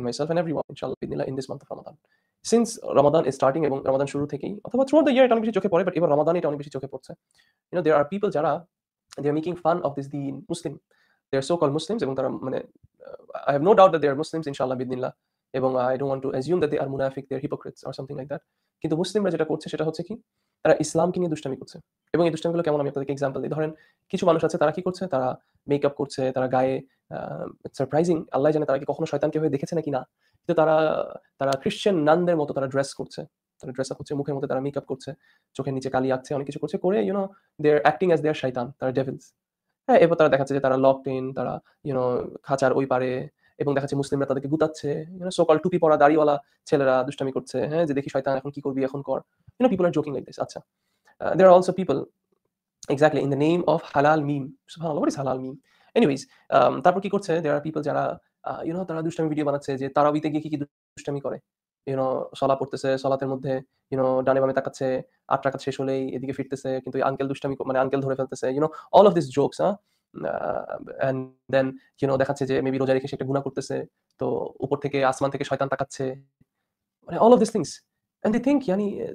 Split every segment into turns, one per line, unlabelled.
myself and everyone, inshallah, bidnillah, in this month of Ramadan. Since Ramadan is starting এবং রমাদান শুরু থেকেই অথবা throughout the year এটা অনেক বেশি চোখে পড়ে, বাট এবার রমাদানে এটা অনেক বেশি চোখে পড়ছে। There are people যারা they are making fun of this deen, Muslim. They are so-called Muslims এবং তারা মানে I have no doubt that they are Muslims, inshallah, bidnillah. এবং I don't want to assume that they are munafiq, they are hypocrites or something like that. কিন্তু মুসলিমরা যেটা করছে সেটা হচ্ছে কি, তারা ইসলামকে নিয়ে দুষ্টামি করছে। এবং এই দুষ্টামিগুলো কেমন আমি আপনাদেরকে এক্সাম্পল দিই। ধরেন কিছু মানুষ আছে তারা কি করছে, তারা মেকআপ করছে, তারা গায়ে সারপ্রাইজিং, আল্লাহ জানে তারা কি কখনো শয়তানকে হয়ে দেখেছে নাকি না, কিন্তু তারা তারা খ্রিস্টান নানদের মতো তারা ড্রেস করছে, তারা ড্রেস আপ হচ্ছে, মুখের মধ্যে তারা মেকআপ করছে, চোখের নিচে কালি আঁকছে, অনেক কিছু করছে করে দে আর অ্যাক্টিং অ্যাজ দেয়ার শয়তান, তারা ডেভিলস। হ্যাঁ, এরপর তারা দেখাচ্ছে যে তারা লকড ইন, তারা খাঁচার ওই পারে, এবং দেখাচ্ছে মুসলিমরা তাদেরকে গুতাচ্ছে, সো কল টুপি পরা দাড়িওয়ালা ছেলেরা দুষ্টামি করছে, হ্যাঁ, যে দেখি শয়তান এখন কি করবি এখন কর, people are joking like this. আচ্ছা, there are also people exactly in the name of halal meme, subhanallah, what is halal meme? Anyways, তারপর কি করছে, there are people যারা তারা দুষ্টামি ভিডিও বানাচ্ছে যে তারাবিতে গিয়ে কি কি দুষ্টামি করে, সলা পড়তেছে, সলাতের মধ্যে ডানে বামে তাকাচ্ছে, 8 রাকাত শেষ হলেই এদিকে ফিরতেছে, কিন্তু আঙ্কেল দুষ্টামি মানে আঙ্কেল ধরে ফেলতেছে, all of these jokes, and then দেখাচ্ছে যে মেবি রোজা রেখে সে একটা গুনাহ করতেছে, তো উপর থেকে আসমান থেকে শয়তান তাকাচ্ছে, মানে all of these things, and they think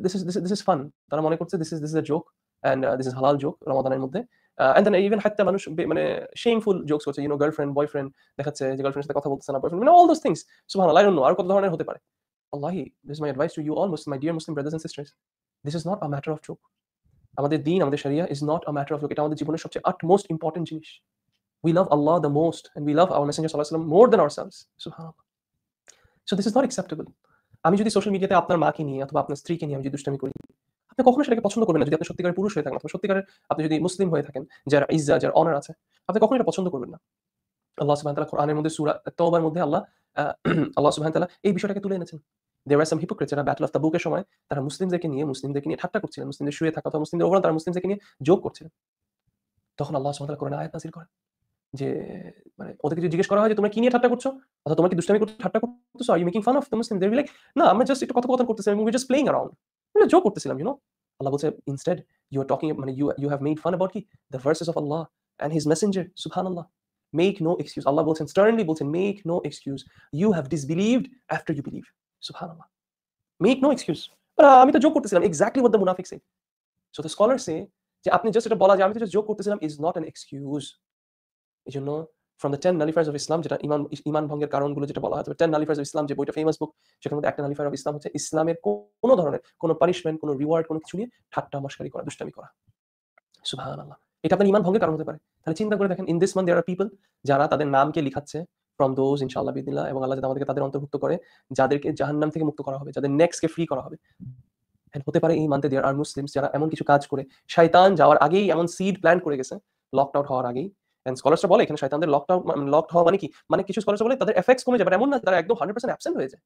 this is fun, তারা মনে করছে this is a joke, and this is halal joke রমাদানের মধ্যে, and then even হাত্তা মানুষ মানে shameful jokes করছে, গার্লফ্রেন্ড বয়ফ্রেন্ড দেখাচ্ছে যে গার্লফ্রেন্ডের সাথে কথা বলতেছে না, বয়ফ্রেন্ড, all those things, সুবহানাল্লাহ, I don't know আর কত ধরনের হতে পারে। Wallahi, this is my advice to you all Muslim, my dear Muslim brothers and sisters, this is not a matter of joke. আমাদের দ্বীন, আমাদের শরিয়া is not a matter of joke, এটা আমাদের জীবনের সবচেয়ে utmost important জিনিস। We love Allah the most and we love our Messenger sallallahu alaihi wasallam more than ourselves, subhanallah. So this is not acceptable. আমি যদি সোশ্যাল মিডিয়াতে আপনার মাকে নিয়ে অথবা আপনার স্ত্রীকে নিয়ে আমি যদি দুষ্টামি করি, আপনি কখনো সেটাকে পছন্দ করবেন না। যদি আপনি সত্যিকারের পুরুষ হয়ে থাকেন অথবা সত্যিকারের আপনি যদি মুসলিম হয়ে থাকেন, যার ইজ্জত, যার অনার আছে, আপনি কখনো এটা পছন্দ করবেন না। আল্লাহ সুবহানাহু ওয়া তাআলা কোরআনের মধ্যে সূরা তাওবার মধ্যে আল্লাহ সুবহানাহু ওয়া তাআলা এই বিষয়টাকে তুলে এনেছেন। There were some hypocrites যারা ব্যাটল অফ তাবুকের সময় তারা মুসলিমদেরকে নিয়ে ঠাট্টা করছিলেন, মুসলিমদের শুয়ে থাকা অথবা মুসলিমদের ওভারঅল তারা মুসলিমদেরকে নিয়ে জোক করছিলেন। তখন আল্লাহ সুবহানাহু ওয়া তাআলা কোরআনে আয়াত নাযিল করেন যে মানে ওদেরকে যদি জিজ্ঞেস করা হয় যে তোমরা কি নিয়ে ঠাট্টা করছো অথবা তোমরা কি দুষ্টামি করতে ঠাট্টা করতেছো, are you making fun of the Muslim, they will be like, না আমরা জাস্ট একটু কথোপকথন করতেছিলাম, উই জাস্ট প্লেইং অ্যারাউন্ড, আমরা জোক করতেছিলাম, আল্লাহ বলছে ইনস্টেড ইউ আর টকিং, মানে you have made fun about কি the versus of Allah and his Messenger, সুবহানাল্লাহ, মেক নো এক্সকিউজ, আল্লাহ বলছেন স্টার্নলি বলছেন make no excuse, you have ডিসবিলিভড after you believe, সুবহানাল্লাহ, make no excuse. আমি তো জোক করতেছিলাম, exactly what the মুনাফিক সে। সো দ্য স্কলার সে যে আপনি জাস্ট এটা বলা যে আমি তো জাস্ট জোক করতেছিলাম ইজ নট অ্যান এক্সকিউজ। এজন্য from the 10 nullifiers of Islam, যেটা ঈমান ভঙ্গের কারণগুলো যেটা বলা হয়, 10 nullifiers of Islam যে বইটা ফেমাস বুক, সেটার মধ্যে একটা nullifier of Islam হচ্ছে ইসলামের কোনো ধরনের কোনো পানিশমেন্ট, কোনো রিওয়ার্ড, কোনো কিছু নিয়ে ঠাট্টা মশকরি করা, দুষ্টামি করা। সুবহানাল্লাহ, এটা আপনার ঈমান ভঙ্গের কারণ হতে পারে। তাহলে চিন্তা করে দেখেন, in this month there are people যারা তাদের নামকে লিখাচ্ছে ফ্রম দোজ, ইনশাআল্লাহ বিদিল্লাহ, এবং আল্লাহ যাতে আমাদেরকে তাদের অন্তর্ভুক্ত করে যাদেরকে জাহান্নাম থেকে মুক্ত করা হবে, যাদের নেক্সটকে ফ্রি করা হবে। এন্ড হতে পারে এই মান্থে দেয়ার আর মুসলিমস যারা এমন কিছু কাজ করে শয়তান যাওয়ার আগেই এমন সিড প্ল্যান করে গেছে, লকড আউট হওয়ার আগেই। এন্ড স্কলারসরা বলে এখানে শয়তানদের লকড হওয়া মানে কি, মানে কিছু স্কলারসরা বলে তাদের এফেক্টস কমে যাবে, এমন না তারা একদম 100% অ্যাবসেন্ট হয়ে যায়।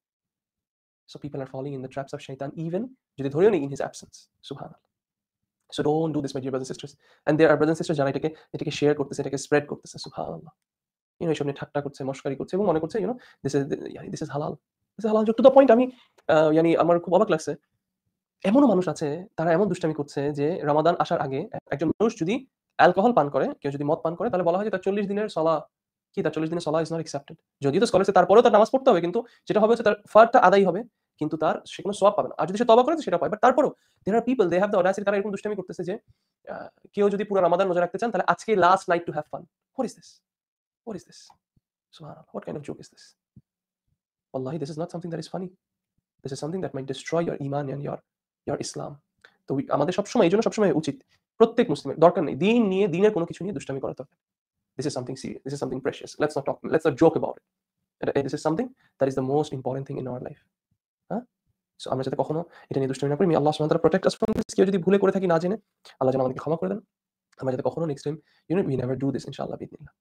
So people are falling in the traps of শয়তান ইভেন যদি ধরেও নেই ইন হিজ অ্যাবসেন্স, সুবহানাল্লাহ। So don't do this my dear brothers and sisters, and there are brothers and sisters যারা এটাকে শেয়ার করতেছে, এটাকে স্প্রেড করতেছে, সুবহানাল্লাহ, এইসব নিয়ে ঠাট্টা করছে, মশকারি করছে এবং মনে করছে দিস ইজ হালাল, দিস ইজ হালাল। টু দ্য পয়েন্ট আমি আমার খুব অবাক লাগছে, এমনও মানুষ আছে তারা এমন দুষ্টামি করছে যে রমাদান আসার আগে একজন মানুষ যদি অ্যালকোহল পান করে, কেউ যদি মদ পান করে, তাহলে বলা হয় যে তার 40 দিনের সলা কি, তার 40 দিনের সলা ইজ নট অ্যাকসেপ্টেড। যদিও তো স্কলারসে তারপরেও তার নামাজ পড়তে হবে, কিন্তু যেটা হবে হচ্ছে তার ফারটা আদায় হবে, কিন্তু তার সে কোনো সওয়াব পাবে না। আর যদি সে তওবা করে সেটা পায়, বাট তারপরেও there are people they have the audacity, তারা এরকম দুষ্টামি করতেছে যে কেউ যদি পুরো রমাদান রোজা রাখতে চান তাহলে আজকে last night to have fun. What is this, what is this, সুবহানাল্লাহ, what kind of joke is this? ওয়াল্লাহি this is not something that is funny, this is something that might destroy your ঈমান and your Islam. তো আমাদের সবসময় এই জন্য সবসময় উচিত প্রত্যেক মুসলিমের দরকার নেই দিন নিয়ে, দিনের কোনো কিছু নিয়ে দুষ্টামি করা দরকার। This is something serious, this is something precious, let's not joke about it, this is something that is the most important thing in our life. হ্যাঁ, সো আমরা যাতে কখনো এটা নিয়ে দুষ্টামি না করি। আল্লাহ সুবহানাহু ওয়া তাআলা প্রোটেক্ট আস ফ্রম দিস। কেউ যদি ভুলে করে থাকি না জেনে, আল্লাহ যেন আমাদেরকে ক্ষমা করে দেন। আমরা যাতে কখনো next time we never do this, ইনশাআল্লাহ বিইذنিল্লাহ।